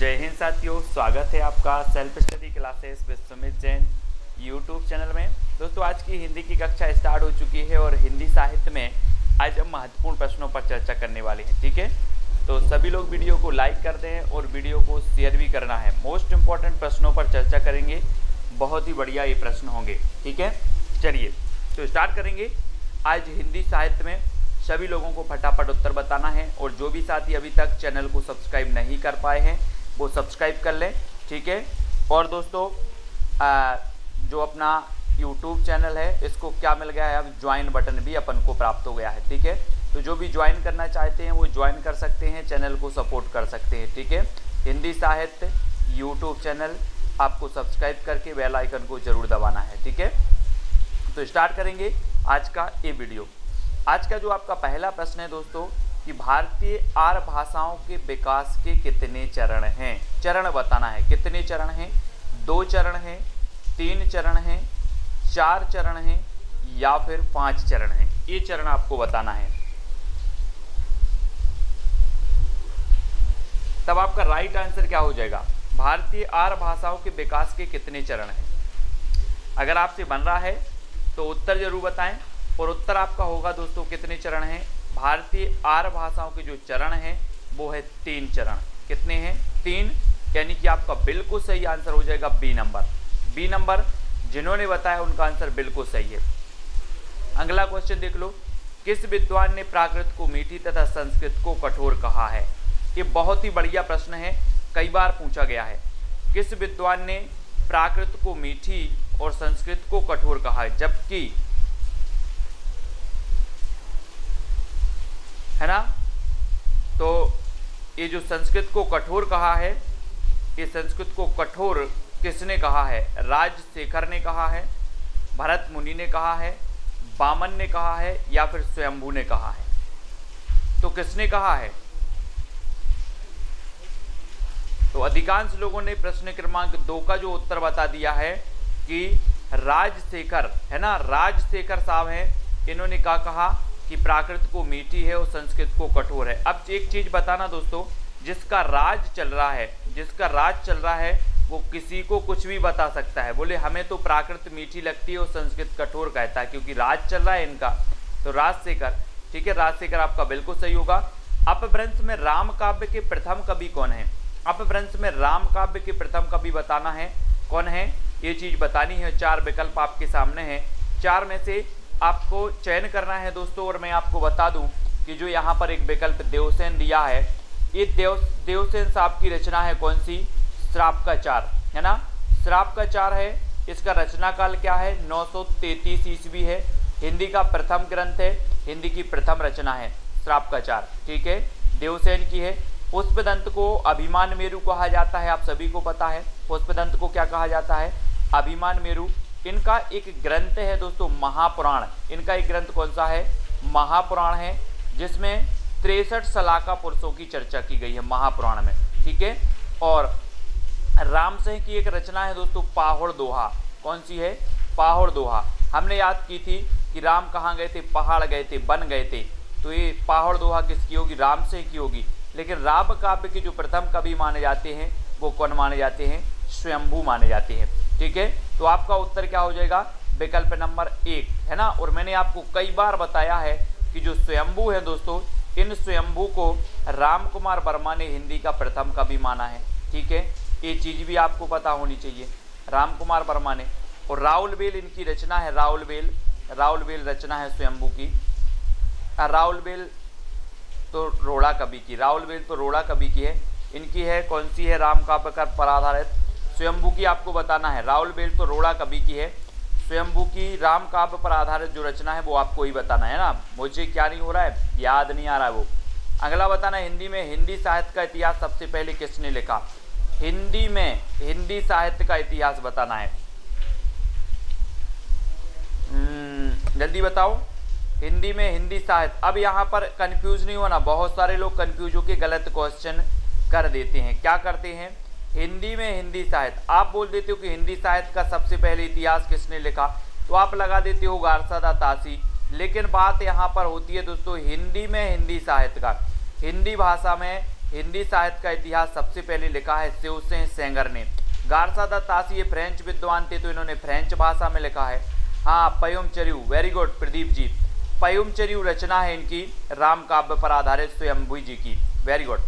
जय हिंद साथियों, स्वागत है आपका self study classes with Sumit Jain YouTube channel में। दोस्तों, आज की हिंदी की कक्षा स्टार्ट हो चुकी है और हिंदी साहित्य में आज हम महत्वपूर्ण प्रश्नों पर चर्चा करने वाले हैं। ठीक है, तो सभी लोग वीडियो को लाइक कर दें और वीडियो को शेयर भी करना है। मोस्ट इंपॉर्टेंट प्रश्नों पर चर्चा करेंगे, बहुत ही बढ़िया ये प्रश्न होंगे। ठीक है, चलिए तो स्टार्ट करेंगे। आज हिंदी साहित्य में सभी लोगों को फटाफट उत्तर बताना है और जो भी साथी अभी तक चैनल को सब्सक्राइब नहीं कर पाए हैं वो सब्सक्राइब कर लें। ठीक है, और दोस्तों जो अपना YouTube चैनल है इसको क्या मिल गया है, अब ज्वाइन बटन भी अपन को प्राप्त हो गया है। ठीक है, तो जो भी ज्वाइन करना चाहते हैं वो ज्वाइन कर सकते हैं, चैनल को सपोर्ट कर सकते हैं। ठीक है, हिंदी साहित्य YouTube चैनल आपको सब्सक्राइब करके बेल आइकन को जरूर दबाना है। ठीक है, तो स्टार्ट करेंगे आज का ये वीडियो। आज का जो आपका पहला प्रश्न है दोस्तों कि भारतीय आर्य भाषाओं के विकास के कितने चरण हैं। चरण बताना है, कितने चरण हैं, 2 चरण हैं, 3 चरण हैं, 4 चरण हैं या फिर 5 चरण हैं। ये चरण आपको बताना है। तब आपका राइट आंसर क्या हो जाएगा, भारतीय आर्य भाषाओं के विकास के कितने चरण हैं। अगर आपसे बन रहा है तो उत्तर जरूर बताएं और उत्तर आपका होगा दोस्तों कितने चरण हैं। भारतीय आर्य भाषाओं के जो चरण हैं वो है 3 चरण। कितने हैं, 3, यानी कि आपका बिल्कुल सही आंसर हो जाएगा बी नंबर। बी नंबर जिन्होंने बताया उनका आंसर बिल्कुल सही है। अगला क्वेश्चन देख लो, किस विद्वान ने प्राकृत को मीठी तथा संस्कृत को कठोर कहा है। ये बहुत ही बढ़िया प्रश्न है, कई बार पूछा गया है। किस विद्वान ने प्राकृत को मीठी और संस्कृत को कठोर कहा है, जबकि है ना, तो ये जो संस्कृत को कठोर कहा है, ये संस्कृत को कठोर किसने कहा है। राजशेखर ने कहा है, भरत मुनि ने कहा है, वामन ने कहा है या फिर स्वयंभू ने कहा है। तो किसने कहा है, तो अधिकांश लोगों ने प्रश्न क्रमांक 2 का जो उत्तर बता दिया है कि राजशेखर, है ना, राजशेखर साहब हैं, इन्होंने क्या कहा कि प्राकृत को मीठी है और संस्कृत को कठोर है। अब एक चीज बताना दोस्तों, जिसका राज चल रहा है, जिसका राज चल रहा है वो किसी को कुछ भी बता सकता है। बोले हमें तो प्राकृत मीठी लगती है और संस्कृत कठोर कहता है, क्योंकि राज चल रहा है इनका। तो राजशेखर, ठीक है, राजशेखर आपका बिल्कुल सही होगा। अपभ्रंश में राम काव्य के प्रथम कवि कौन है। अपभ्रंश में राम काव्य के प्रथम कवि बताना है कौन है, ये चीज बतानी है। 4 विकल्प आपके सामने हैं, 4 में से आपको चयन करना है दोस्तों। और मैं आपको बता दूं कि जो यहाँ पर एक विकल्प देवसेन दिया है, ये देवसेन साहब की रचना है कौन सी, श्राप का 4, है ना, श्राप का 4 है। इसका रचना काल क्या है, 933 ईस्वी है। हिंदी का प्रथम ग्रंथ है, हिंदी की प्रथम रचना है श्राप का 4। ठीक है, देवसेन की है। पुष्पदंत को अभिमान मेरु कहा जाता है, आप सभी को पता है। पुष्पदंत को क्या कहा जाता है, अभिमान मेरु। इनका एक ग्रंथ है दोस्तों महापुराण। इनका एक ग्रंथ कौन सा है, महापुराण है, जिसमें 63 सलाका पुरुषों की चर्चा की गई है महापुराण में। ठीक है, और रामसिंह की एक रचना है दोस्तों पाहुड़ दोहा। कौन सी है, पाहुड़ दोहा। हमने याद की थी कि राम कहाँ गए थे, पहाड़ गए थे, बन गए थे। तो ये पाहुड़ दोहा किसकी होगी, रामसिंह की होगी। लेकिन राम काव्य के जो प्रथम कवि माने जाते हैं वो कौन माने जाते हैं, स्वयंभू माने जाते हैं। ठीक है, तो आपका उत्तर क्या हो जाएगा, विकल्प नंबर 1, है ना। और मैंने आपको कई बार बताया है कि जो स्वयंभू है दोस्तों, इन स्वयंभू को राम कुमार वर्मा ने हिंदी का प्रथम कवि माना है। ठीक है, ये चीज भी आपको पता होनी चाहिए, राम कुमार वर्मा ने। और राउलबेल इनकी रचना है, राउलबेल रचना है स्वयंभू की। राउलबेल तो रोड़ा कवि की, राउलबेल तो रोड़ा कवि की है। इनकी है कौन सी है, राम काव्य पर आधारित। स्वयंभू की आपको बताना है, राउलबेल तो रोड़ा कवि की है। स्वयंभू की राम काव्य पर आधारित जो रचना है वो आपको ही बताना है ना। मुझे क्या नहीं हो रहा है, याद नहीं आ रहा है वो। अगला बताना, हिंदी में हिंदी साहित्य का इतिहास सबसे पहले किसने लिखा। हिंदी में हिंदी साहित्य का इतिहास बताना है। जल्दी बताओ, हिंदी में हिंदी साहित्य। अब यहाँ पर कंफ्यूज नहीं होना, बहुत सारे लोग कंफ्यूज होकर गलत क्वेश्चन कर देते हैं। क्या करते हैं, हिंदी में हिंदी साहित्य आप बोल देते हो कि हिंदी साहित्य का सबसे पहले इतिहास किसने लिखा, तो आप लगा देते हो गारसादा तासी। लेकिन बात यहाँ पर होती है दोस्तों हिंदी में हिंदी साहित्य का, हिंदी भाषा में हिंदी साहित्य का इतिहास सबसे पहले लिखा है शिव सिंह सेंगर ने। गारसादा तासी ये फ्रेंच विद्वान थे, तो इन्होंने फ्रेंच भाषा में लिखा है। हाँ, पयुमचर्यू, वेरी गुड प्रदीप जी। पयुमचर्यू रचना है इनकी राम काव्य पर आधारित स्वयंभू जी की, वेरी गुड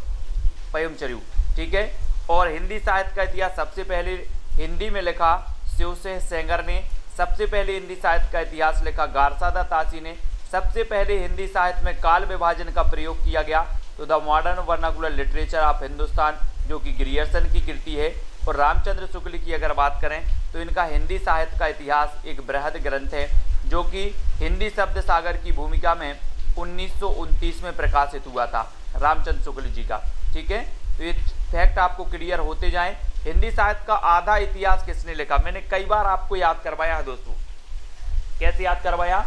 पयुमचर्यू, ठीक है। और हिंदी साहित्य का इतिहास सबसे पहले हिंदी में लिखा शिव सिंह सेंगर ने। सबसे पहले हिंदी साहित्य का इतिहास लिखा गारसादा तासी ने। सबसे पहले हिंदी साहित्य में काल विभाजन का प्रयोग किया गया तो the modern vernacular literature of Hindustan, जो कि ग्रियर्सन की कृति है। और रामचंद्र शुक्ल की अगर बात करें तो इनका हिंदी साहित्य का इतिहास एक बृहद ग्रंथ है, जो कि हिंदी शब्द सागर की भूमिका में 1929 में प्रकाशित हुआ था, रामचंद्र शुक्ल जी का, ठीक है। तो ये फैक्ट आपको क्लियर होते जाएं। हिंदी साहित्य का आधा इतिहास किसने लिखा? मैंने कई बार आपको याद करवाया है दोस्तों। कैसे याद करवाया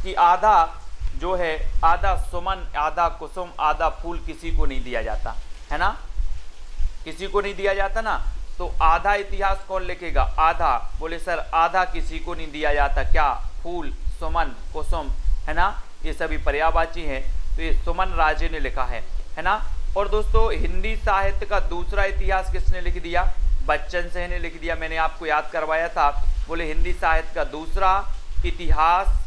कि आधा जो है, आधा सुमन, आधा कुसुम, आधा फूल किसी को नहीं दिया जाता है ना, किसी को नहीं दिया जाता ना। तो आधा इतिहास कौन लिखेगा? आधा, बोले सर आधा किसी को नहीं दिया जाता, क्या? फूल, सुमन, कुसुम, है ना, ये सभी पर्यायवाची हैं। तो ये सुमन राजे ने लिखा है ना। और दोस्तों हिंदी साहित्य का दूसरा इतिहास किसने लिख दिया? बच्चन सिंह ने लिख दिया। मैंने आपको याद करवाया था, बोले हिंदी साहित्य का दूसरा इतिहास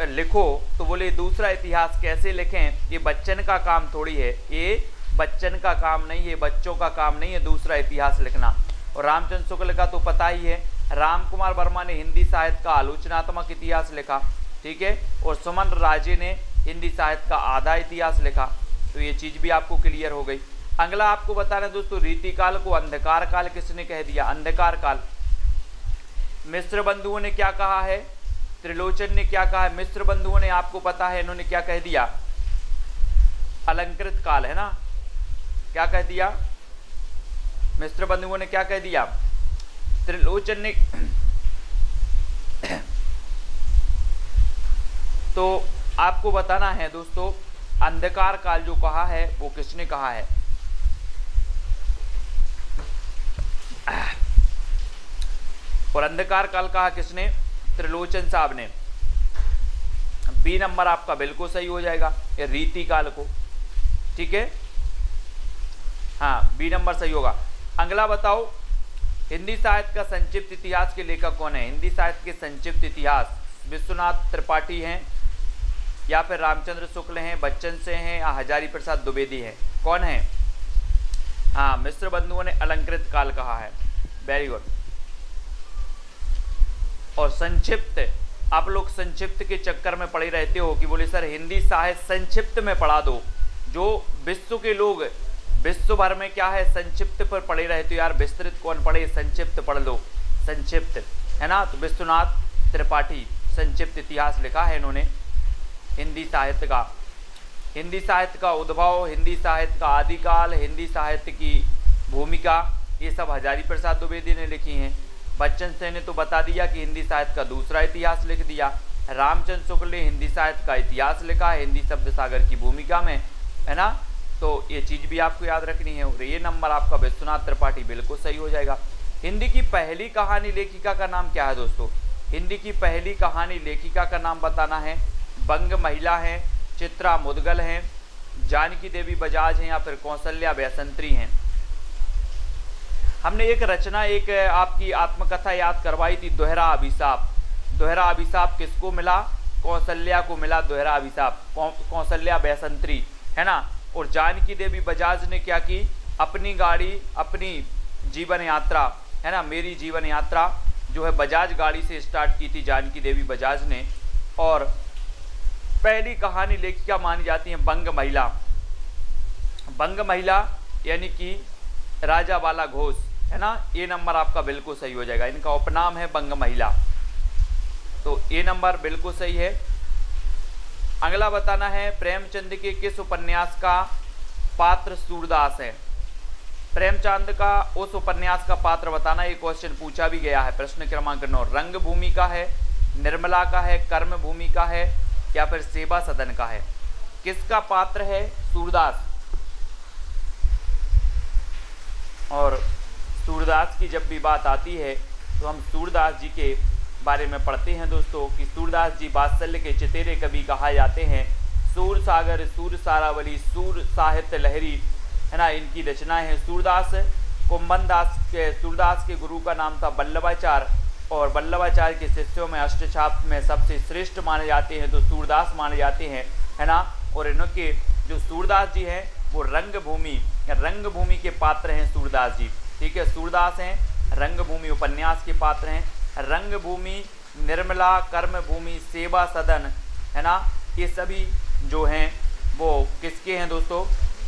लिखो, तो बोले दूसरा इतिहास कैसे लिखें? ये बच्चन का काम थोड़ी है, ये बच्चन का काम नहीं है, बच्चों का काम नहीं है दूसरा इतिहास लिखना। और रामचंद्र शुक्ल का तो पता ही है। राम कुमार वर्मा ने हिंदी साहित्य का आलोचनात्मक इतिहास लिखा, ठीक है। और सुमन राजे ने हिंदी साहित्य का आधा इतिहास लिखा। तो ये चीज़ भी आपको क्लियर हो गई। अगला आपको बताना दोस्तों, रीतिकाल को अंधकार काल किसने कह दिया? अंधकार काल मिश्र बंधुओं ने क्या कहा है? त्रिलोचन ने क्या कहा है? मिश्र बंधुओं ने, आपको पता है इन्होंने क्या कह दिया? अलंकृत काल, है ना। क्या कह दिया? मिश्र बंधुओं ने क्या कह दिया? त्रिलोचन ने तो आपको बताना है दोस्तों, अंधकार काल जो कहा है वो किसने कहा है? और अंधकार काल कहा किसने? त्रिलोचन साहब ने। बी नंबर आपका बिल्कुल सही हो जाएगा, ये रीति काल को, ठीक है। हाँ, बी नंबर सही होगा। अगला बताओ, हिंदी साहित्य का संक्षिप्त इतिहास के लेखक कौन है? हिंदी साहित्य के संक्षिप्त इतिहास विश्वनाथ त्रिपाठी हैं, या फिर रामचंद्र शुक्ल हैं, बच्चन से हैं, या हजारी प्रसाद द्विवेदी हैं? कौन है? हाँ, मिश्र बंधुओं ने अलंकृत काल कहा है, वेरी गुड। और संक्षिप्त, आप लोग संक्षिप्त के चक्कर में पड़े रहते हो कि बोले सर हिंदी साहित्य संक्षिप्त में पढ़ा दो। जो विश्व के लोग विश्व भर में क्या है संक्षिप्त पर पढ़े रहते हो, यार विस्तृत कौन पढ़े, संक्षिप्त पढ़ लो, संक्षिप्त, है ना। तो विश्वनाथ त्रिपाठी संक्षिप्त इतिहास लिखा है इन्होंने हिंदी साहित्य का। हिंदी साहित्य का उद्भव, हिंदी साहित्य का आदिकाल, हिंदी साहित्य की भूमिका, ये सब हजारी प्रसाद द्विवेदी ने लिखी हैं। बच्चन सिंह ने तो बता दिया कि हिंदी साहित्य का दूसरा इतिहास लिख दिया। रामचंद्र शुक्ल ने हिंदी साहित्य का इतिहास लिखा है हिंदी शब्द सागर की भूमिका में, है ना। तो ये चीज़ भी आपको याद रखनी है। और ये नंबर आपका विश्वनाथ त्रिपाठी बिल्कुल सही हो जाएगा। हिंदी की पहली कहानी लेखिका का नाम क्या है दोस्तों? हिंदी की पहली कहानी लेखिका का नाम बताना है। बंग महिला हैं, चित्रा मुदगल हैं, जानकी देवी बजाज हैं, या फिर कौशल्या वैसंत्री हैं। हमने एक रचना, एक आपकी आत्मकथा याद करवाई थी, दोहरा अभिशाप। दोहरा अभिशाप किसको मिला? कौशल्या को मिला दोहरा अभिशाप, कौशल्या वैसंत्री, है ना। और जानकी देवी बजाज ने क्या की? अपनी गाड़ी, अपनी जीवन यात्रा, है ना, मेरी जीवन यात्रा जो है बजाज गाड़ी से स्टार्ट की थी जानकी देवी बजाज ने। और पहली कहानी लेखिका मानी जाती है बंग महिला। बंग महिला यानी कि राजा वाला घोष, है ना। ये नंबर आपका बिल्कुल सही हो जाएगा। इनका उपनाम है बंग महिला, तो ये नंबर बिल्कुल सही है। अगला बताना है, प्रेमचंद के किस उपन्यास का पात्र सूरदास है? प्रेमचंद का उस उपन्यास का पात्र बताना। ये क्वेश्चन पूछा भी गया है, प्रश्न क्रमांक 9। रंग भूमि का है, निर्मला का है, कर्म भूमि का है, या फिर सेवा सदन का है? किसका पात्र है सूरदास? और सूरदास की जब भी बात आती है तो हम सूरदास जी के बारे में पढ़ते हैं दोस्तों कि सूरदास जी वात्सल्य के चतेरे कवि कहा जाते हैं। सूर सागर, सूर सारावली, सूर साहित्य लहरी, है ना। इनकी रचनाएं हैं। सूरदास सूरदास के गुरु का नाम था वल्लभाचार्य, और वल्लभाचार्य के शिष्यों में अष्टछाप में सबसे श्रेष्ठ माने जाते हैं तो सूरदास माने जाते हैं, है ना। और इनके जो सूरदास जी हैं वो रंगभूमि के पात्र हैं सूरदास जी, ठीक है। सूरदास हैं रंगभूमि उपन्यास के पात्र हैं। रंगभूमि, निर्मला, कर्मभूमि, सेवा सदन, है ना, ये सभी जो हैं वो किसके हैं दोस्तों?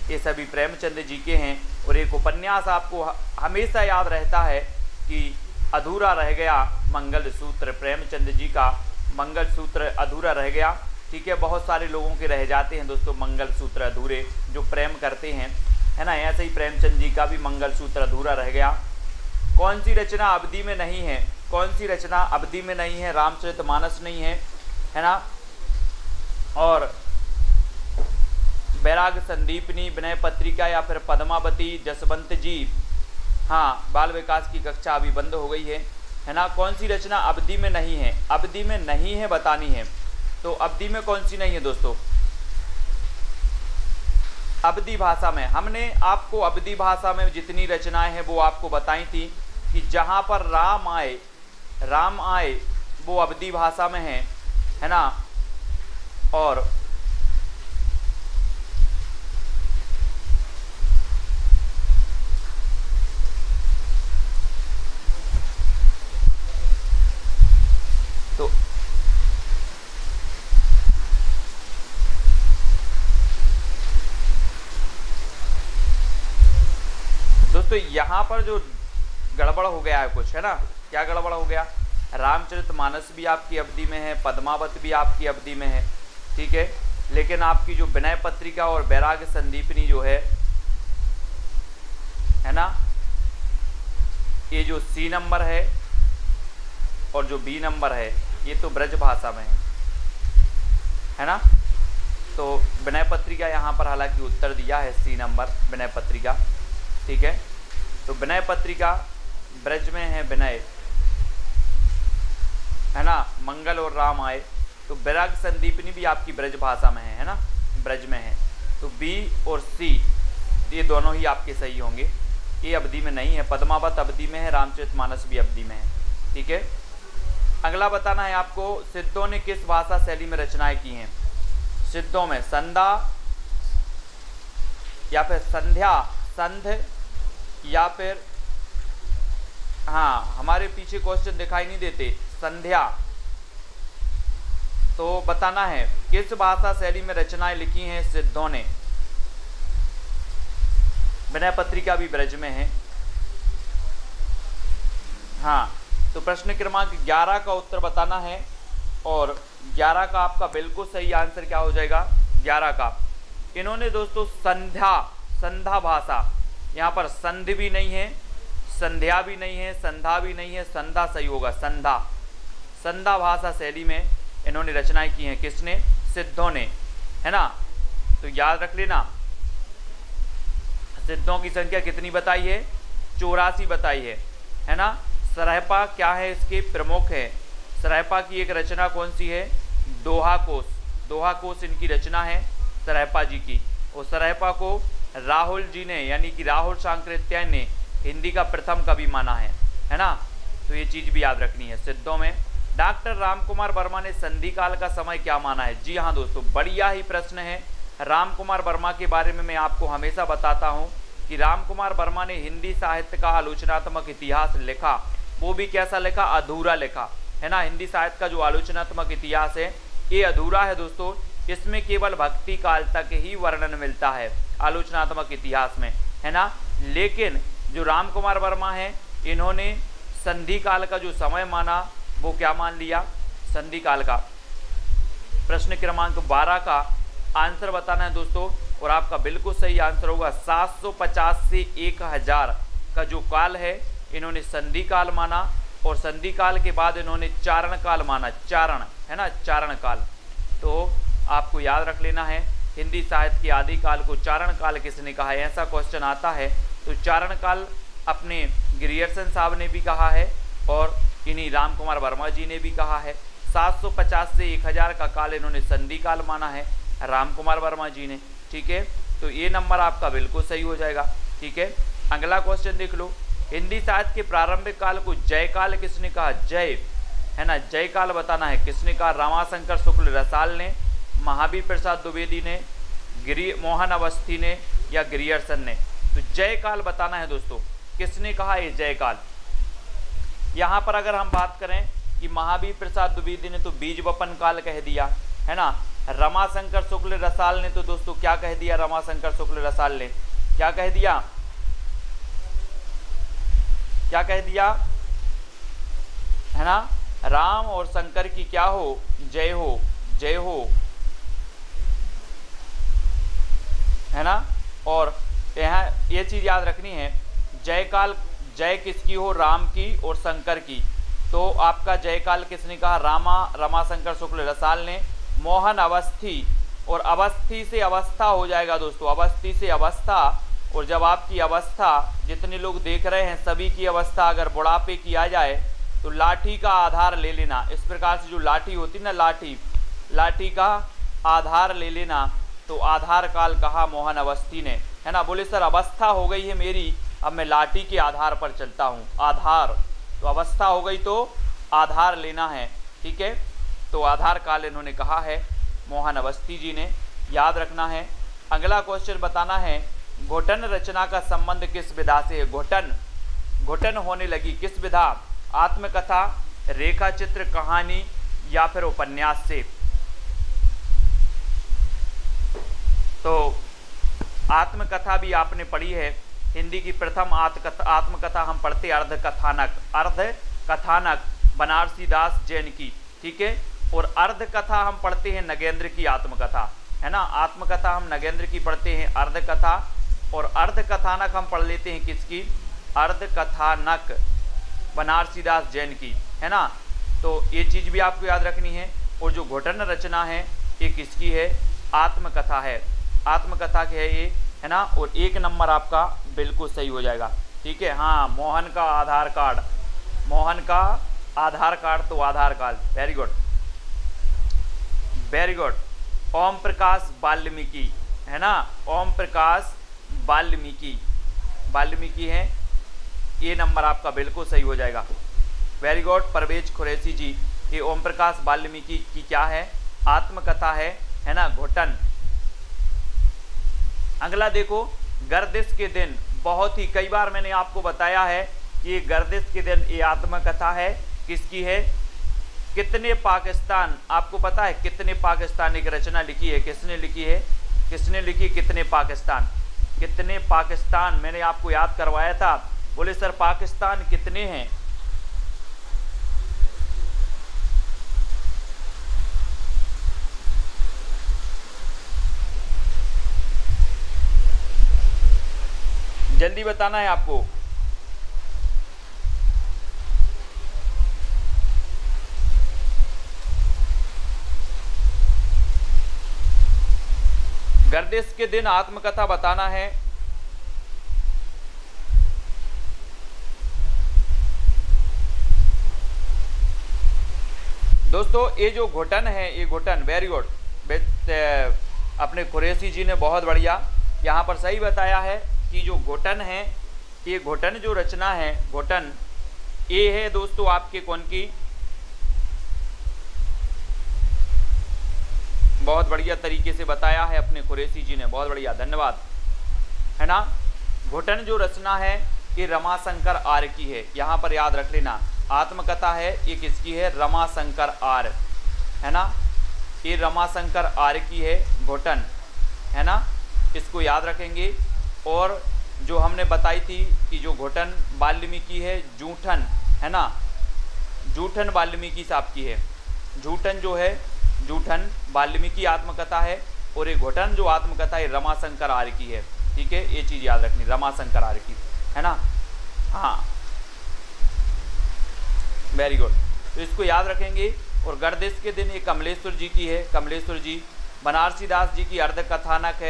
ये सभी प्रेमचंद जी के हैं। और एक उपन्यास आपको हमेशा याद रहता है कि अधूरा रह गया मंगलसूत्र, प्रेमचंद जी का मंगलसूत्र अधूरा रह गया, ठीक है। बहुत सारे लोगों के रह जाते हैं दोस्तों मंगलसूत्र अधूरे, जो प्रेम करते हैं, है ना। ऐसे ही प्रेमचंद जी का भी मंगलसूत्र अधूरा रह गया। कौन सी रचना अवधि में नहीं है? कौन सी रचना अवधि में नहीं है? रामचरितमानस नहीं है ना। और बैराग संदीपनी, विनय पत्रिका या फिर पद्मावती, जसवंत जी, हाँ, बाल विकास की कक्षा अभी बंद हो गई है ना। कौन सी रचना अवधि में नहीं है? अवधि में नहीं है बतानी है। तो अवधि में कौन सी नहीं है दोस्तों? अवधि भाषा में हमने आपको अवधि भाषा में जितनी रचनाएं हैं वो आपको बताई थी कि जहाँ पर राम आए वो अवधि भाषा में है ना। और तो दोस्तों यहाँ पर जो गड़बड़ हो गया है कुछ, है ना। क्या गड़बड़ हो गया? रामचरितमानस भी आपकी अवधि में है, पद्मावत भी आपकी अवधि में है, ठीक है। लेकिन आपकी जो विनय पत्रिका और बैराग संदीपनी जो है ना, ये जो सी नंबर है और जो बी नंबर है ये तो ब्रज भाषा में है ना। तो विनय पत्रिका यहाँ पर हालांकि उत्तर दिया है सी नंबर विनय पत्रिका, ठीक है। तो विनय पत्रिका ब्रज में है, विनय, है ना। मंगल और राम आए, तो बैराग संदीपनी भी आपकी ब्रज भाषा में है ना, ब्रज में है। तो बी और सी ये दोनों ही आपके सही होंगे। ये अवधि में नहीं है। पद्मावत अवधि में है, रामचरितमानस भी अवधि में है, ठीक है। अगला बताना है आपको, सिद्धों ने किस भाषा शैली में रचनाएं की हैं? सिद्धों में संधा या फिर संध्या, संध या फिर, हाँ, हमारे पीछे क्वेश्चन दिखाई नहीं देते, संध्या। तो बताना है किस भाषा शैली में रचनाएं लिखी हैं सिद्धों ने। विनय पत्रिका भी ब्रज में है, हाँ। तो प्रश्न क्रमांक 11 का उत्तर बताना है, और 11 का आपका बिल्कुल सही आंसर क्या हो जाएगा? 11 का इन्होंने दोस्तों संधा भाषा, यहाँ पर संध भी नहीं है, संध्या भी नहीं है, संधा भी नहीं है, संधा सही होगा, संधा भाषा शैली में इन्होंने रचनाएं की हैं। किसने? सिद्धों ने, है ना। तो याद रख लेना, सिद्धों की संख्या कितनी बताई है? 84 बताई है ना। सरहपा क्या है? इसके प्रमुख है। सरहपा की एक रचना कौन सी है? दोहा कोश इनकी रचना है सरहपा जी की। और सरहपा को राहुल जी ने, यानी कि राहुल सांकृत्यायन ने हिंदी का प्रथम कवि माना है ना। तो ये चीज़ भी याद रखनी है। सिद्धों में डॉक्टर रामकुमार वर्मा ने संधि काल का समय क्या माना है? जी हाँ दोस्तों, बढ़िया ही प्रश्न है। रामकुमार वर्मा के बारे में मैं आपको हमेशा बताता हूँ कि रामकुमार वर्मा ने हिंदी साहित्य का आलोचनात्मक इतिहास लिखा। वो भी कैसा लिखा? अधूरा लिखा, है ना। हिंदी साहित्य का जो आलोचनात्मक इतिहास है ये अधूरा है दोस्तों। इसमें केवल भक्ति काल तक ही वर्णन मिलता है आलोचनात्मक इतिहास में, है ना। लेकिन जो रामकुमार वर्मा है इन्होंने संधि काल का जो समय माना वो क्या मान लिया? संधि काल का। प्रश्न क्रमांक 12 का आंसर बताना है दोस्तों, और आपका बिल्कुल सही आंसर होगा 750 से 1000 का जो काल है इन्होंने संधि काल माना, और संधि काल के बाद इन्होंने चारण काल माना, चारण, है ना, चारण काल। तो आपको याद रख लेना है, हिंदी साहित्य के आदि काल को चारण काल किसने कहा है? ऐसा क्वेश्चन आता है तो चारण काल अपने ग्रियर्सन साहब ने भी कहा है और इन्हीं रामकुमार वर्मा जी ने भी कहा है। 750 से 1000 का काल इन्होंने संधि काल माना है रामकुमार वर्मा जी ने, ठीक है। तो ये नंबर आपका बिल्कुल सही हो जाएगा। ठीक है, अगला क्वेश्चन देख लो। हिंदी साहित्य के प्रारंभिक काल को जय काल किसने कहा? जय, है ना, जय काल बताना है। किसने कहा? रमाशंकर शुक्ल रसाल ने, महावीर प्रसाद द्विवेदी ने, गिरि मोहन अवस्थी ने या ग्रियर्सन ने? तो जय काल बताना है दोस्तों, किसने कहा ये जय काल? यहाँ पर अगर हम बात करें कि महावीर प्रसाद द्विवेदी ने तो बीज वपन काल कह दिया, है ना। रमाशंकर शुक्ल रसाल ने तो दोस्तों क्या कह दिया? रमाशंकर शुक्ल रसाल ने क्या कह दिया? क्या कह दिया, है ना? राम और शंकर की क्या हो? जय हो, जय हो, है ना। और यहाँ ये चीज याद रखनी है, जय काल, जय किसकी हो? राम की और शंकर की। तो आपका जय काल किसने कहा? रमाशंकर शुक्ल रसाल ने। मोहन अवस्थी, और अवस्थी से अवस्था हो जाएगा दोस्तों, अवस्थी से अवस्था। और जब आपकी अवस्था, जितने लोग देख रहे हैं सभी की अवस्था अगर बुढ़ापे की आ जाए तो लाठी का आधार ले लेना। इस प्रकार से जो लाठी होती ना, लाठी का आधार ले लेना। तो आधार काल कहा मोहन अवस्थी ने, है ना। बोले सर अवस्था हो गई है मेरी, अब मैं लाठी के आधार पर चलता हूँ। आधार, तो अवस्था हो गई तो आधार लेना है। ठीक है, तो आधार काल इन्होंने कहा है मोहन अवस्थी जी ने, याद रखना है। अगला क्वेश्चन बताना है, घोटन रचना का संबंध किस विधा से है? घोटन होने लगी किस विधा? आत्मकथा, रेखा चित्र, कहानी या फिर उपन्यास से? तो आत्मकथा भी आपने पढ़ी है, हिंदी की प्रथम आत्मकथा हम पढ़ते अर्धकथानक बनारसी दास जैन की। ठीक है, और अर्धकथा हम पढ़ते हैं नगेंद्र की आत्मकथा, है ना। आत्मकथा हम नगेंद्र की पढ़ते हैं, अर्धकथा, और अर्धकथानक हम पढ़ लेते हैं किसकी? अर्धकथानक बनारसी दास जैन की, है ना। तो ये चीज़ भी आपको याद रखनी है। और जो घोटन रचना है ये किसकी है? आत्मकथा है, आत्मकथा की है ये, है ना। और एक नंबर आपका बिल्कुल सही हो जाएगा। ठीक है, हाँ, मोहन का आधार कार्ड, मोहन का आधार कार्ड तो Aadhaar card. Very good, very good. Om Prakash Valmiki, है ना, ओम प्रकाश वाल्मीकि है, ये नंबर आपका बिल्कुल सही हो जाएगा। वेरी गुड परवेज कुरैशी जी, ये ओम प्रकाश वाल्मीकि की क्या है? आत्मकथा है ना, घोटन। अगला देखो, गर्दिश के दिन, बहुत ही कई बार मैंने आपको बताया है कि गर्दिश के दिन ये आत्मकथा है, किसकी है? कितने पाकिस्तान, आपको पता है कितने पाकिस्तान एक रचना लिखी है? किसने लिखी है? किसने लिखी कितने पाकिस्तान? कितने पाकिस्तान मैंने आपको याद करवाया था। बोले सर पाकिस्तान कितने हैं? जल्दी बताना है आपको। गर्दिश के दिन आत्मकथा बताना है। दोस्तों ये जो घोटन है, ये घोटन, वेरी गुड, अपने कुरैशी जी ने बहुत बढ़िया यहाँ पर सही बताया है कि जो घोटन है, ये घोटन जो रचना है, घोटन ये है दोस्तों आपके कौन की? बहुत बढ़िया तरीके से बताया है अपने कुरैशी जी ने, बहुत बढ़िया, धन्यवाद, है ना। घोटन जो रचना है ये रमाशंकर आर्य की है, यहाँ पर याद रख लेना। आत्मकथा है ये किसकी है? रमाशंकर आर्य, है ना। ये रमाशंकर आर्य की है घोटन, है ना, इसको याद रखेंगे। और जो हमने बताई थी कि जो घोटन वाल्मीकि है, जूठन, है ना, जूठन वाल्मीकि साहब की है। जूठन जो है, जूठन वाल्मीकि आत्मकथा है, और ये घोटन जो आत्मकथा है रमाशंकर आर्य की है। ठीक है, ये चीज़ याद रखनी, रमाशंकर आर्य की, है ना। हाँ, वेरी गुड, तो इसको याद रखेंगे। और गर्दिश के दिन ये कमलेश्वर जी की है, कमलेश्वर जी। बनारसी दास जी की अर्धकथानक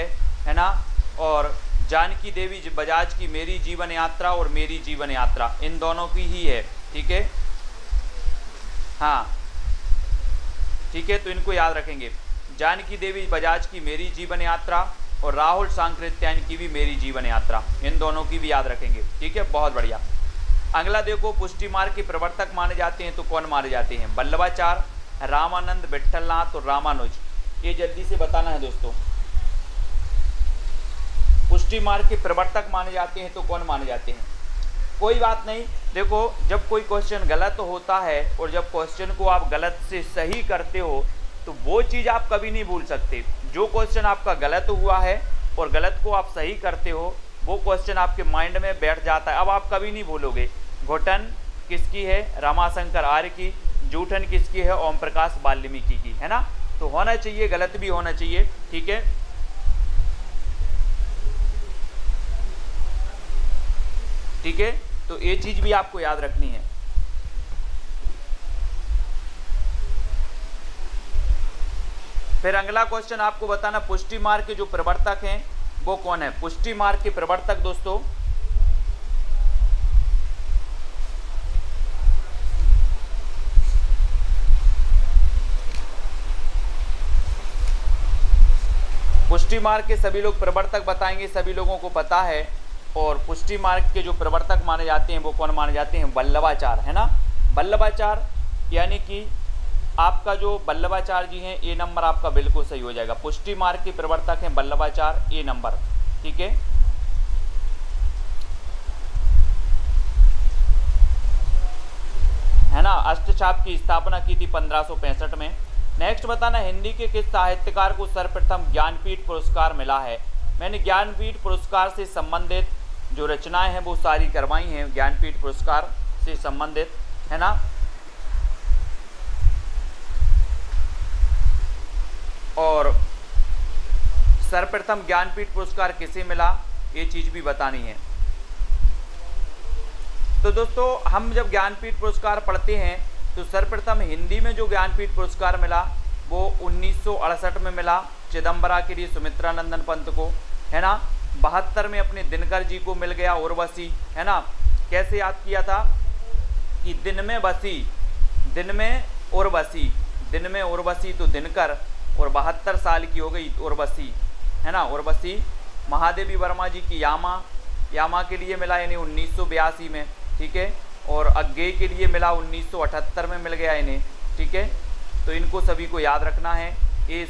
है ना। और जानकी देवी बजाज की मेरी जीवन यात्रा और मेरी जीवन यात्रा, इन दोनों की ही है। ठीक है, हाँ ठीक है, तो इनको याद रखेंगे। जानकी देवी बजाज की मेरी जीवन यात्रा और राहुल सांकृत्यायन की भी मेरी जीवन यात्रा, इन दोनों की भी याद रखेंगे। ठीक है, बहुत बढ़िया। अगला देखो, पुष्टि मार्ग के प्रवर्तक माने जाते हैं तो कौन माने जाते हैं? वल्लभाचार्य, रामानंद, विट्ठलनाथ और रामानुज। ये जल्दी से बताना है दोस्तों। पुष्टि मार्ग के प्रवर्तक माने जाते हैं तो कौन माने जाते हैं? कोई बात नहीं, देखो जब कोई क्वेश्चन गलत होता है और जब क्वेश्चन को आप गलत से सही करते हो तो वो चीज़ आप कभी नहीं भूल सकते। जो क्वेश्चन आपका गलत हुआ है और गलत को आप सही करते हो वो क्वेश्चन आपके माइंड में बैठ जाता है, अब आप कभी नहीं भूलोगे। घुटन किसकी है? रमाशंकर आर्य की। जूठन किसकी है? ओम प्रकाश वाल्मीकि की, है ना। तो होना चाहिए, गलत भी होना चाहिए। ठीक है, ठीक है, तो ये चीज भी आपको याद रखनी है। फिर अगला क्वेश्चन आपको बताना, पुष्टि मार्ग के जो प्रवर्तक हैं वो कौन है? पुष्टि मार्ग के प्रवर्तक दोस्तों पुष्टि मार्ग के सभी लोग प्रवर्तक बताएंगे, सभी लोगों को पता है। और पुष्टि मार्ग के जो प्रवर्तक माने जाते हैं वो कौन माने जाते हैं? वल्लभाचार्य, है ना। वल्लभाचार्य यानी कि आपका जो वल्लभाचार्य जी हैं, ए नंबर आपका बिल्कुल सही हो जाएगा। पुष्टि मार्ग के प्रवर्तक हैं वल्लभाचार्य, ए नंबर। ठीक है ना। अष्टछाप की स्थापना की थी 1565 में। नेक्स्ट बताना, हिंदी के किस साहित्यकार को सर्वप्रथम ज्ञानपीठ पुरस्कार मिला है? मैंने ज्ञानपीठ पुरस्कार से संबंधित जो रचनाएं हैं वो सारी करवाई हैं, ज्ञानपीठ पुरस्कार से संबंधित, है ना। और सर्वप्रथम ज्ञानपीठ पुरस्कार किसे मिला ये चीज भी बतानी है। तो दोस्तों हम जब ज्ञानपीठ पुरस्कार पढ़ते हैं तो सर्वप्रथम हिंदी में जो ज्ञानपीठ पुरस्कार मिला वो 1968 में मिला चिदम्बरा के लिए सुमित्रानंदन पंत को, है ना। 72 में अपने दिनकर जी को मिल गया उर्वशी, है ना। कैसे याद किया था कि दिन में उर्वशी तो दिनकर, और 72 साल की हो गई उर्वशी, है ना। उर्वशी महादेवी वर्मा जी की यामा के लिए मिला यानी 1982 में। ठीक है, और अज्ञेय के लिए मिला 1978 में मिल गया इन्हें। ठीक है, तो इनको सभी को याद रखना है। ये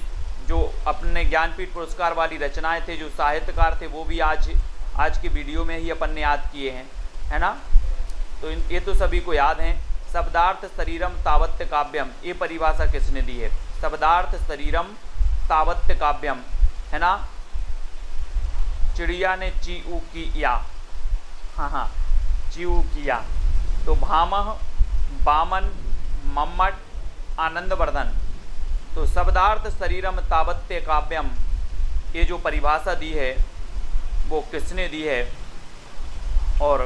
जो अपने ज्ञानपीठ पुरस्कार वाली रचनाएं थे, जो साहित्यकार थे, वो भी आज के वीडियो में ही अपन ने याद किए हैं, है ना। तो ये तो सभी को याद हैं। शब्दार्थ शरीरम तावत्य काव्यम, ये परिभाषा किसने दी है? शब्दार्थ शरीरम तावत्य काव्यम, है ना। चिड़िया ने चीऊ किया, हाँ चीऊ किया। तो भामह, बामन, मम्मट, आनंदवर्धन। तो शब्दार्थ शरीरम तावत्य काव्यम, ये जो परिभाषा दी है वो किसने दी है? और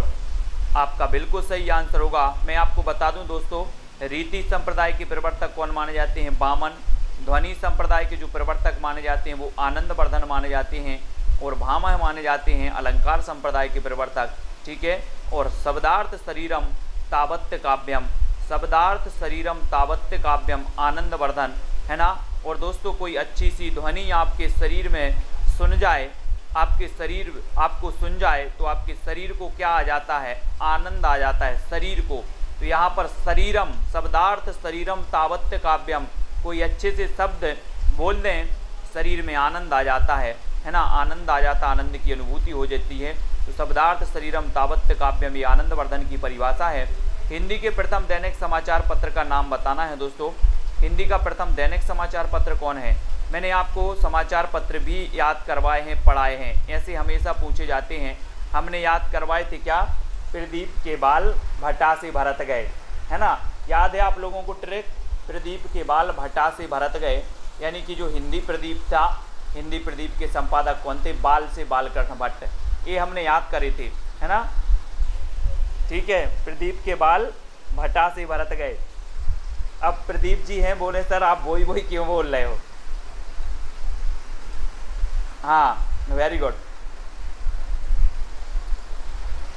आपका बिल्कुल सही आंसर होगा। मैं आपको बता दूं दोस्तों, रीति संप्रदाय के प्रवर्तक कौन माने जाते हैं? बामन। ध्वनि संप्रदाय के जो प्रवर्तक माने जाते हैं वो आनंदवर्धन माने जाते हैं, और भामह माने जाते हैं अलंकार संप्रदाय के प्रवर्तक। ठीक है, और शब्दार्थ शरीरम तावत्य काव्यम, शब्दार्थ शरीरम तावत्य काव्यम आनंदवर्धन, है ना। और दोस्तों कोई अच्छी सी ध्वनि आपके शरीर में सुन जाए, आपके शरीर आपको सुन जाए तो आपके शरीर को क्या आ जाता है? आनंद आ जाता है शरीर को। तो यहाँ पर शरीरम, शब्दार्थ शरीरम तावत्य काव्यम, कोई अच्छे से शब्द बोल दें शरीर में आनंद आ जाता है ना। आनंद आ जाता, आनंद की अनुभूति हो जाती है। तो शब्दार्थ शरीरम तावत्य काव्यम, ये आनंदवर्धन की परिभाषा है। हिंदी के प्रथम दैनिक समाचार पत्र का नाम बताना है दोस्तों। हिंदी का प्रथम दैनिक समाचार पत्र कौन है? मैंने आपको समाचार पत्र भी याद करवाए हैं, पढ़ाए हैं, ऐसे हमेशा पूछे जाते हैं। हमने याद करवाए थे क्या? प्रदीप के बाल भटा से भरत गए, है ना। याद है आप लोगों को ट्रिक? प्रदीप के बाल भटा से भरत गए, यानी कि जो हिंदी प्रदीप था, हिंदी प्रदीप के संपादक कौन थे? बाल से बालकृष्ण भट्ट। ये हमने याद करे थे, है ना। ठीक है, प्रदीप के बाल भटा से भरत गए। अब प्रदीप जी हैं, बोले सर आप वही क्यों बोल रहे हो? हाँ, वेरी गुड।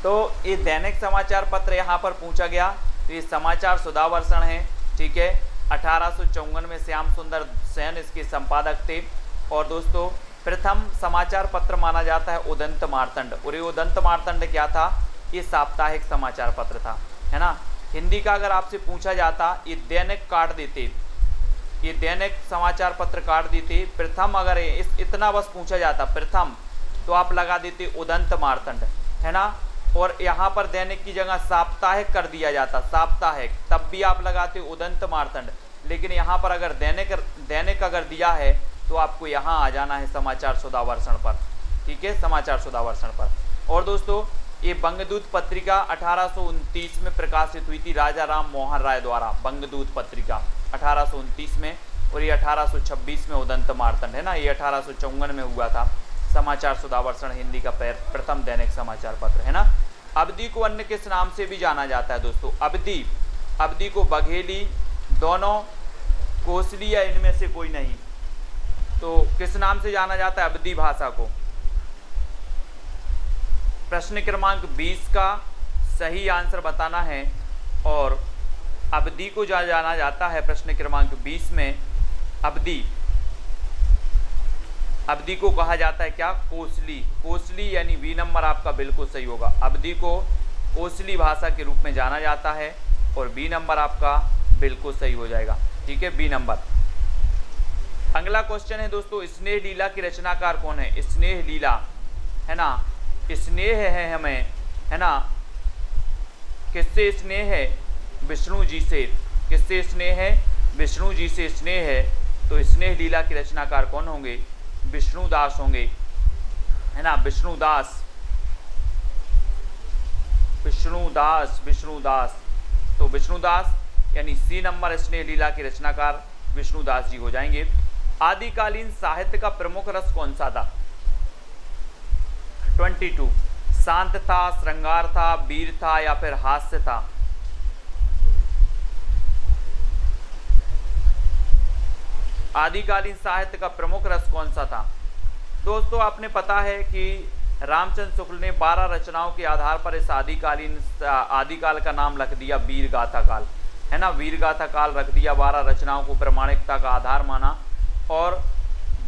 तो ये दैनिक समाचार पत्र यहाँ पर पूछा गया, तो ये समाचार सुधावर्षण है। ठीक है, 1854 में श्याम सुंदर सेन इसके संपादक थे। और दोस्तों प्रथम समाचार पत्र माना जाता है उदंत मार्तंड, और ये उदंत मार्तंड क्या था, ये साप्ताहिक समाचार पत्र था, है ना। हिंदी का अगर आपसे पूछा जाता, ये दैनिक काट देते, ये दैनिक समाचार पत्र काट देते। प्रथम अगर इतना बस पूछा जाता प्रथम, तो आप लगा देते उदंत मार्तंड, है ना। और यहाँ पर दैनिक की जगह साप्ताहिक कर दिया जाता, साप्ताहिक, तब भी आप लगाते उदंत मार्तंड। लेकिन यहाँ पर अगर दैनिक अगर दिया है तो आपको यहाँ आ जाना है समाचार सुधावर्षण पर, ठीक है, समाचार सुधावर्षण पर। और दोस्तों ये बंगदूत पत्रिका 1829 में प्रकाशित हुई थी राजा राम मोहन राय द्वारा, बंगदूत पत्रिका 1829 में, और ये 1826 में उदंत मार्तंड, है ना, ये 1854 में हुआ था समाचार सुधावर्षण, हिंदी का प्रथम दैनिक समाचार पत्र, है ना। अवधि को अन्य किस नाम से भी जाना जाता है दोस्तों, अवधि को बघेली, दोनों, कोसली या इनमें से कोई नहीं, तो किस नाम से जाना जाता है अवधि भाषा को। प्रश्न क्रमांक 20 का सही आंसर बताना है, और अवधि को जाना जाता है प्रश्न क्रमांक 20 में, अवधि को कहा जाता है क्या, कोसली, कोसली यानी बी नंबर आपका बिल्कुल सही होगा। अवधि को कोसली भाषा के रूप में जाना जाता है, और बी नंबर आपका बिल्कुल सही हो जाएगा, ठीक है, बी नंबर। अगला क्वेश्चन है दोस्तों, स्नेह लीला की रचनाकार कौन है, स्नेह लीला, है ना, स्नेह है हमें, है ना, किससे स्नेह है, विष्णु जी से, किससे स्नेह है, विष्णु जी से स्नेह है, तो स्नेह लीला के रचनाकार कौन होंगे, विष्णुदास होंगे, है ना, विष्णुदास, तो विष्णुदास यानी सी नंबर स्नेह लीला के रचनाकार विष्णुदास जी हो जाएंगे। आदिकालीन साहित्य का प्रमुख रस कौन सा था, 22, शांत था, श्रृंगार था, वीर था या फिर हास्य था। आदिकालीन साहित्य का प्रमुख रस कौन सा था दोस्तों, आपने पता है कि रामचंद्र शुक्ल ने 12 रचनाओं के आधार पर इस आदिकाल का नाम रख दिया वीर गाथा काल, है ना, वीर गाथा काल रख दिया, 12 रचनाओं को प्रामाणिकता का आधार माना, और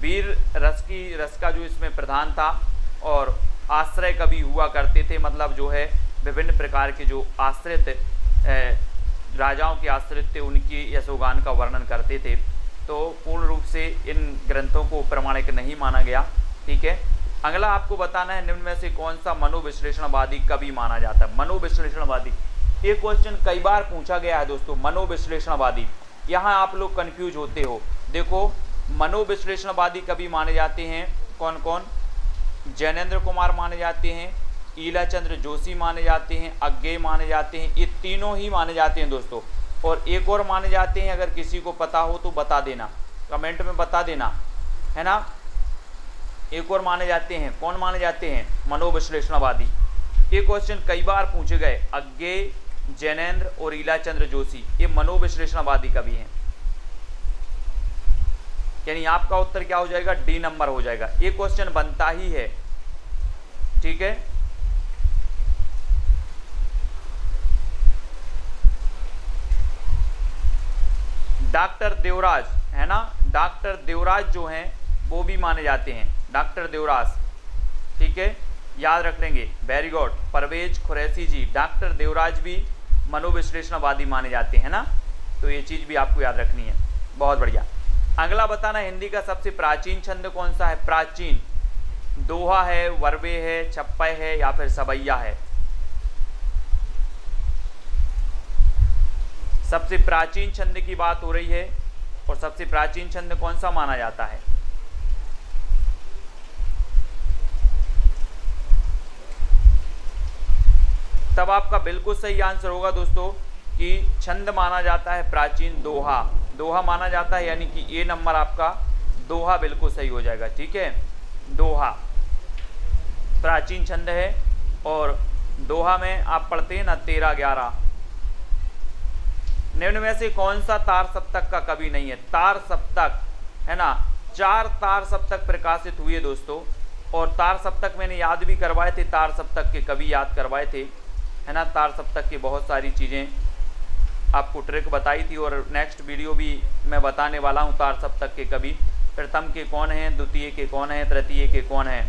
वीर रस का जो इसमें प्रधान था, और आश्रय कवि हुआ करते थे, मतलब जो है विभिन्न प्रकार के जो आश्रित राजाओं के आश्रित थे उनकी यशोगान का वर्णन करते थे। तो पूर्ण रूप से इन ग्रंथों को प्रामाणिक नहीं माना गया, ठीक है। अगला आपको बताना है निम्न में से कौन सा मनोविश्लेषणवादी कवि माना जाता है, मनोविश्लेषणवादी, ये क्वेश्चन कई बार पूछा गया है दोस्तों, मनोविश्लेषणवादी, यहाँ आप लोग कंफ्यूज होते हो। देखो मनोविश्लेषणवादी कवि माने जाते हैं कौन कौन, जैनेन्द्र कुमार माने जाते हैं, ईलाचंद्र जोशी माने जाते हैं, अज्ञेय माने जाते हैं, ये तीनों ही माने जाते हैं दोस्तों। और एक और माने जाते हैं, अगर किसी को पता हो तो बता देना, कमेंट में बता देना, है ना। एक और माने जाते हैं, कौन माने जाते हैं, मनोविश्लेषणवादी। ये क्वेश्चन कई बार पूछे गए, अज्ञेय, जैनेन्द्र और ईलाचंद्र जोशी, ये मनोविश्लेषणवादी कवि हैं, यानी आपका उत्तर क्या हो जाएगा, डी नंबर हो जाएगा। ये क्वेश्चन बनता ही है, ठीक है। डॉक्टर देवराज, है ना, डॉक्टर देवराज जो हैं वो भी माने जाते हैं, डॉक्टर देवराज, ठीक है, याद रख लेंगे, वेरी गुड। परवेज खुरैशी जी, डॉक्टर देवराज भी मनोविश्लेषणवादी माने जाते हैं ना, तो ये चीज़ भी आपको याद रखनी है, बहुत बढ़िया। अगला बताना, हिंदी का सबसे प्राचीन छंद कौन सा है, प्राचीन, दोहा है, वर्बे है, छप्पय है या फिर सबैया है। सबसे प्राचीन छंद की बात हो रही है, और सबसे प्राचीन छंद कौन सा माना जाता है, तब आपका बिल्कुल सही आंसर होगा दोस्तों कि छंद माना जाता है प्राचीन दोहा, दोहा माना जाता है, यानी कि ए नंबर आपका दोहा बिल्कुल सही हो जाएगा, ठीक है। दोहा प्राचीन छंद है, और दोहा में आप पढ़ते हैं ना 13-11। निम्न में से कौन सा तार सप्तक का कवि नहीं है, तार सप्तक, है ना, 4 तार सप्तक प्रकाशित हुए दोस्तों, और तार सप्तक मैंने याद भी करवाए थे, तार सप्तक के कवि याद करवाए थे, है ना, तार सप्तक की बहुत सारी चीज़ें आपको ट्रिक बताई थी, और नेक्स्ट वीडियो भी मैं बताने वाला हूँ तार सप्तक के कवि। प्रथम के कौन हैं, द्वितीय के कौन हैं, तृतीय के कौन हैं,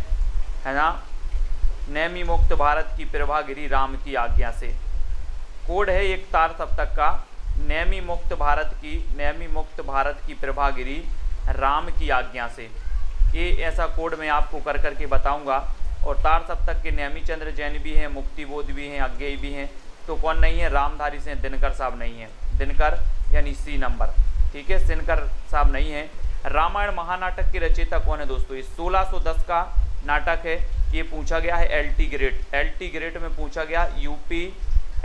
है ना। नेमी मुक्त भारत की प्रभा गिरी राम की आज्ञा से। कोड है एक तार सप्तक का, नेमी मुक्त भारत की प्रभा गिरी राम की आज्ञा से। ये ऐसा कोड मैं आपको कर करके बताऊंगा। और तार सप्तक के नेमी चंद्र जैन भी हैं, मुक्तिबोध भी हैं, अज्ञेय भी हैं। तो कौन नहीं है, रामधारी से दिनकर साहब नहीं है, दिनकर यानी सी नंबर, ठीक है, दिनकर साहब नहीं है। रामायण महानाटक के रचयिता कौन है दोस्तों, ये 1610 का नाटक है। ये पूछा गया है LT ग्रेड में पूछा गया, यूपी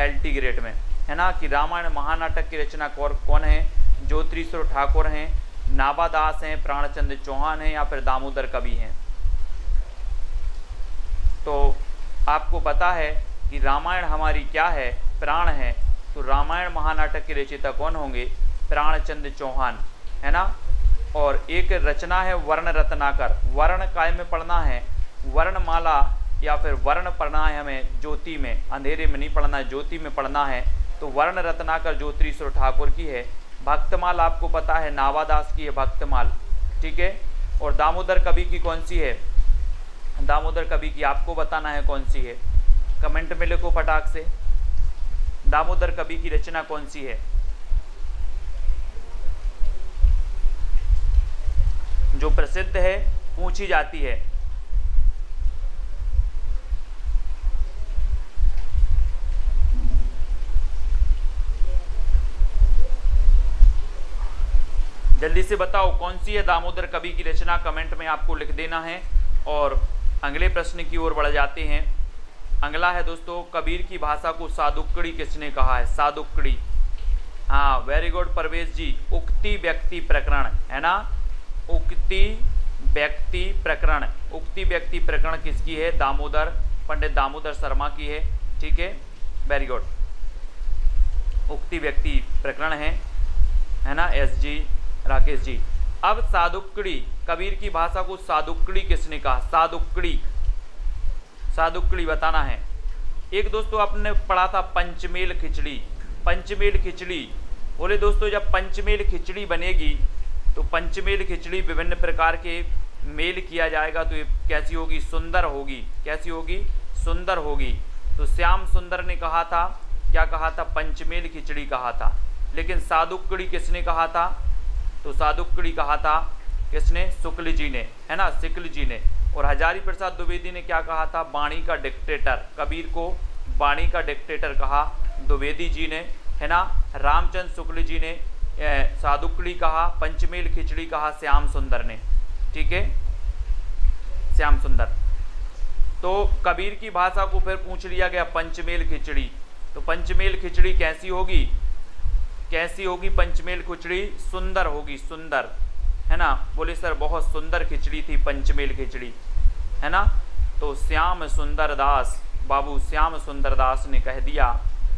LT ग्रेड में, है ना, कि रामायण महानाटक की रचना कौन है। ज्योतिश्वर ठाकुर हैं, नाबादास हैं, प्राणचंद्र चौहान हैं, या फिर दामोदर कवि हैं। तो आपको पता है कि रामायण हमारी क्या है, प्राण है। तो रामायण महानाटक के रचयिता कौन होंगे, प्राणचंद्र चौहान, है ना। और एक रचना है वर्ण रत्नाकर, वर्ण काय में पढ़ना है, वर्णमाला या फिर वर्ण पढ़ना है हमें ज्योति में, अंधेरे में नहीं पढ़ना है, ज्योति में पढ़ना है। तो वर्ण रत्नाकर ज्योतिश्वर ठाकुर की है। भक्तमाल आपको पता है नावादास की है भक्तमाल, ठीक है। और दामोदर कवि की कौन सी है, दामोदर कवि की आपको बताना है कौन सी है, कमेंट में लिखो फटाक से, दामोदर कवि की रचना कौन सी है जो प्रसिद्ध है, पूछी जाती है। जल्दी से बताओ कौन सी है दामोदर कवि की रचना, कमेंट में आपको लिख देना है। और अगले प्रश्न की ओर बढ़ जाते हैं। अगला है दोस्तों, कबीर की भाषा को सादुक्कड़ी किसने कहा है, सादुक्कड़ी। हाँ वेरी गुड परवेज जी, उक्ति व्यक्ति प्रकरण, है ना, उक्ति व्यक्ति प्रकरण। उक्ति व्यक्ति प्रकरण किसकी है, दामोदर, पंडित दामोदर शर्मा की है, ठीक है, वेरी गुड। उक्ति व्यक्ति प्रकरण है ना, SG राकेश जी। अब सादुक्कड़ी, कबीर की भाषा को सादुक्कड़ी किसने कहा, सादुक्कड़ी, सादुक्कड़ी बताना है। एक दोस्तों आपने पढ़ा था पंचमेल खिचड़ी, पंचमेल खिचड़ी। बोले दोस्तों जब पंचमेल खिचड़ी बनेगी तो पंचमेल खिचड़ी विभिन्न प्रकार के मेल किया जाएगा तो ये कैसी होगी, सुंदर होगी। कैसी होगी, सुंदर होगी। तो श्याम सुंदर ने कहा था, क्या कहा था, पंचमेल खिचड़ी कहा था। लेकिन सादुक्कड़ी किसने कहा था, तो सादुक्कड़ी कहा था किसने, शुक्ल जी ने, है ना, शुक्ल जी ने। और हजारी प्रसाद द्विवेदी ने क्या कहा था, वाणी का डिक्टेटर, कबीर को वाणी का डिक्टेटर कहा द्विवेदी जी ने, है ना। रामचंद्र शुक्ल जी ने सादुक्कड़ी कहा, पंचमेल खिचड़ी कहा श्याम सुंदर ने, ठीक है, श्याम सुंदर। तो कबीर की भाषा को फिर पूछ लिया गया पंचमेल खिचड़ी। तो पंचमेल खिचड़ी कैसी होगी, कैसी होगी पंचमेल खिचड़ी, सुंदर होगी, सुंदर, है ना। बोले सर बहुत सुंदर खिचड़ी थी पंचमेल खिचड़ी, है ना। तो श्याम सुंदर दास, बाबू श्याम सुंदर दास ने कह दिया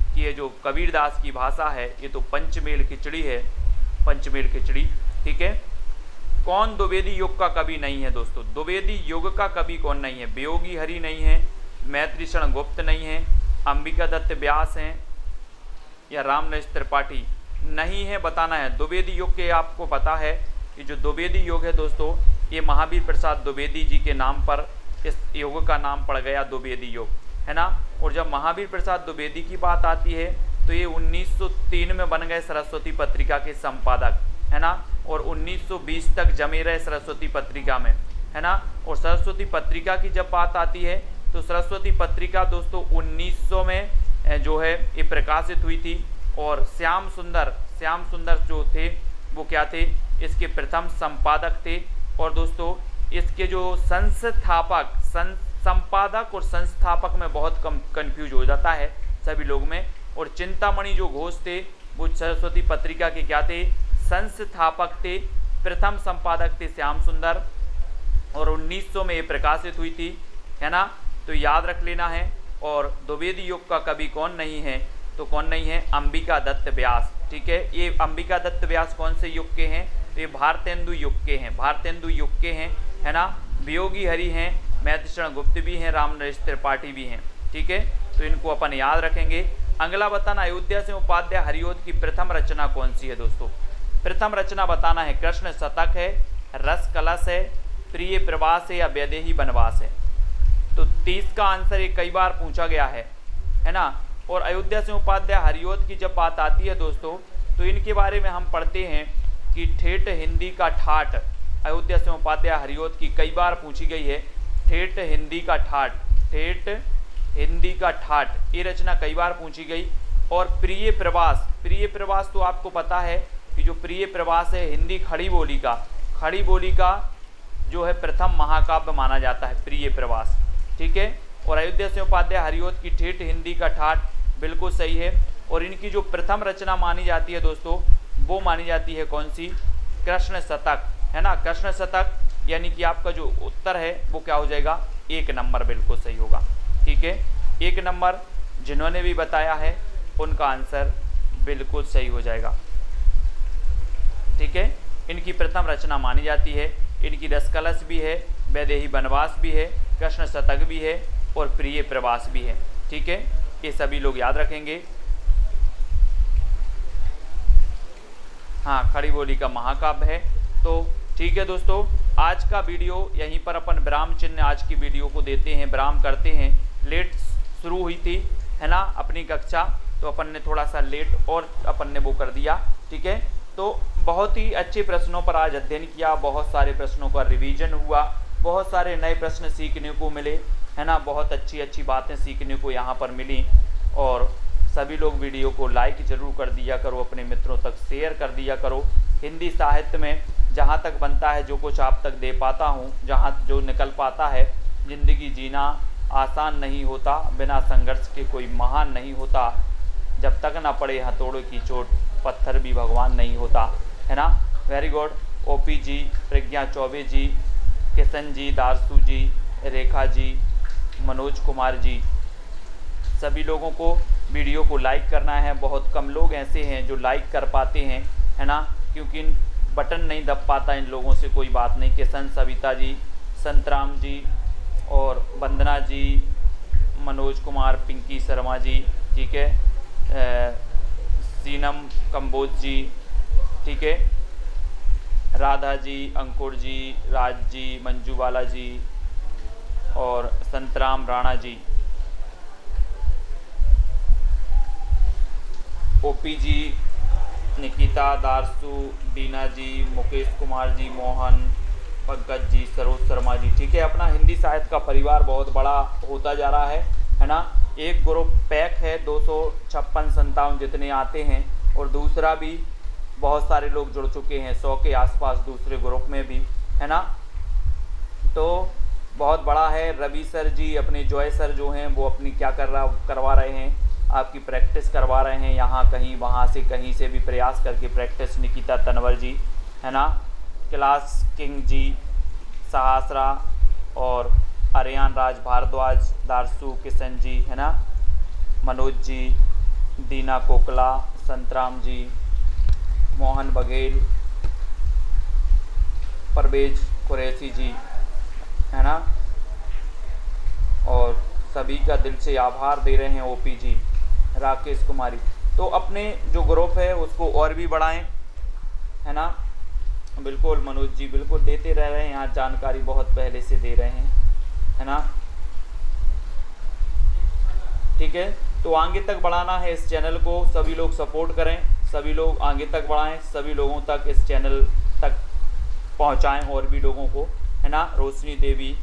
कि ये जो कबीर दास की भाषा है ये तो पंचमेल खिचड़ी है, पंचमेल खिचड़ी, ठीक है। कौन द्विवेदी युग का कवि नहीं है दोस्तों, द्विवेदी युग का कवि कौन नहीं है, वियोगी हरि नहीं है, मैत्रीशरण गुप्त नहीं है, अंबिका दत्त व्यास हैं, या रामनरेश त्रिपाठी नहीं है, बताना है। द्विवेदी युग के आपको पता है कि जो द्विवेदी योग है दोस्तों ये महावीर प्रसाद द्विवेदी जी के नाम पर इस योग का नाम पड़ गया द्विवेदी योग, है ना। और जब महावीर प्रसाद द्विवेदी की बात आती है तो ये 1903 में बन गए सरस्वती पत्रिका के संपादक, है ना। और 1920 तक जमे रहे सरस्वती पत्रिका में, है ना। और सरस्वती पत्रिका की जब बात आती है तो सरस्वती पत्रिका दोस्तों 1900 में जो है ये प्रकाशित हुई थी। और श्याम सुंदर जो थे वो क्या थे, इसके प्रथम संपादक थे। और दोस्तों इसके जो संस्थापक, संपादक और संस्थापक में बहुत कम कंफ्यूज हो जाता है सभी लोग में। और चिंतामणि जो घोष थे वो सरस्वती पत्रिका के क्या थे, संस्थापक थे, प्रथम संपादक थे श्याम सुंदर। और 1900 में ये प्रकाशित हुई थी, है ना। तो याद रख लेना है। और द्विवेदी युग का कवि कौन नहीं है, तो कौन नहीं है, अंबिका दत्त व्यास, ठीक है। ये अंबिका दत्त व्यास कौन से युग के हैं, तो ये भारतेंदु युग के हैं, भारतेंदु युग के हैं, है ना। वियोगी हरि हैं, मैत्रीशरण गुप्त भी हैं, रामनरेश त्रिपाठी भी हैं, ठीक है। तो इनको अपन याद रखेंगे। अगला बताना, अयोध्या से उपाध्याय हरिओद की प्रथम रचना कौन सी है दोस्तों, प्रथम रचना बताना है। कृष्ण शतक है, रस कलश है, प्रिय प्रवास है या वैदेही वनवास है। तो 30 का आंसर ये कई बार पूछा गया है ना। और अयोध्या सिंह उपाध्याय हरिऔध की जब बात आती है दोस्तों, तो इनके बारे में हम पढ़ते हैं कि ठेठ हिंदी का ठाठ, अयोध्या सिंह उपाध्याय हरिऔध की कई बार पूछी गई है। ठेठ हिंदी का ठाठ, ठेठ हिंदी का ठाठ, ये रचना कई बार पूछी गई। और प्रिय प्रवास, प्रिय प्रवास तो आपको पता है कि जो प्रिय प्रवास है हिंदी खड़ी बोली का जो है प्रथम महाकाव्य माना जाता है प्रिय प्रवास, ठीक है। और अयोध्या सिंह उपाध्याय हरिऔध की ठेठ हिंदी का ठाठ बिल्कुल सही है। और इनकी जो प्रथम रचना मानी जाती है दोस्तों, वो मानी जाती है कौन सी? कृष्ण शतक, है ना। कृष्ण शतक, यानी कि आपका जो उत्तर है वो क्या हो जाएगा? 1 नंबर बिल्कुल सही होगा, ठीक है। 1 नंबर जिन्होंने भी बताया है उनका आंसर बिल्कुल सही हो जाएगा, ठीक है। इनकी प्रथम रचना मानी जाती है, इनकी रसकलश भी है, वैदेही वनवास भी है, कृष्ण शतक भी है और प्रिय प्रवास भी है, ठीक है। ये सभी लोग याद रखेंगे। हाँ, खड़ी बोली का महाकाव्य है। तो ठीक है दोस्तों, आज का वीडियो यहीं पर अपन विराम चिन्ह आज की वीडियो को देते हैं, विराम करते हैं। लेट शुरू हुई थी, है ना, अपनी कक्षा, तो अपन ने थोड़ा सा लेट और अपन ने वो कर दिया, ठीक है। तो बहुत ही अच्छे प्रश्नों पर आज अध्ययन किया, बहुत सारे प्रश्नों का रिवीजन हुआ, बहुत सारे नए प्रश्न सीखने को मिले, है ना। बहुत अच्छी अच्छी बातें सीखने को यहाँ पर मिली। और सभी लोग वीडियो को लाइक ज़रूर कर दिया करो, अपने मित्रों तक शेयर कर दिया करो। हिंदी साहित्य में जहाँ तक बनता है, जो कुछ आप तक दे पाता हूँ, जहाँ जो निकल पाता है, ज़िंदगी जीना आसान नहीं होता, बिना संघर्ष के कोई महान नहीं होता, जब तक ना पड़े हथौड़े की चोट पत्थर भी भगवान नहीं होता, है ना। Very good. ओपी जी, प्रज्ञा चौबे जी, किशन जी, दारसू जी, रेखा जी, मनोज कुमार जी, सभी लोगों को वीडियो को लाइक करना है। बहुत कम लोग ऐसे हैं जो लाइक कर पाते हैं, है ना, क्योंकि बटन नहीं दब पाता इन लोगों से, कोई बात नहीं। किशन, सविता जी, संतराम जी और वंदना जी, मनोज कुमार, पिंकी शर्मा जी, ठीक है, सीनम कंबोज जी, ठीक है, राधा जी, अंकुर जी, राज जी, मंजूबाला जी और संतराम राणा जी, ओपी जी, निकिता, दारसू, दीना जी, मुकेश कुमार जी, मोहन, पंकज जी, सरोज शर्मा जी, ठीक है। अपना हिंदी साहित्य का परिवार बहुत बड़ा होता जा रहा है ना। एक ग्रुप पैक है, 256-57 जितने आते हैं, और दूसरा भी बहुत सारे लोग जुड़ चुके हैं, 100 के आसपास दूसरे ग्रुप में भी, है ना। तो बहुत बड़ा है। रवि सर जी, अपने जॉय सर जो हैं वो अपनी क्या करवा रहे हैं, आपकी प्रैक्टिस करवा रहे हैं, यहाँ कहीं वहाँ से कहीं से भी प्रयास करके प्रैक्टिस। निकिता तनवर जी, है ना, क्लास किंग जी, सहासरा और आर्यन राज भारद्वाज, दारसू, किशन जी, है ना, मनोज जी, दीना कोकला, संतराम जी, मोहन बघेल, परवेज कुरैशी जी, है ना, और सभी का दिल से आभार दे रहे हैं। ओपी जी, राकेश कुमारी। तो अपने जो ग्रुप है उसको और भी बढ़ाएं, है ना। बिल्कुल मनोज जी, बिल्कुल देते रह रहे हैं, यहाँ जानकारी बहुत पहले से दे रहे हैं, है ना, ठीक है। तो आगे तक बढ़ाना है इस चैनल को, सभी लोग सपोर्ट करें, सभी लोग आगे तक बढ़ाएं, सभी लोगों तक इस चैनल तक पहुंचाएं और भी लोगों को, है ना। रोशनी देवी,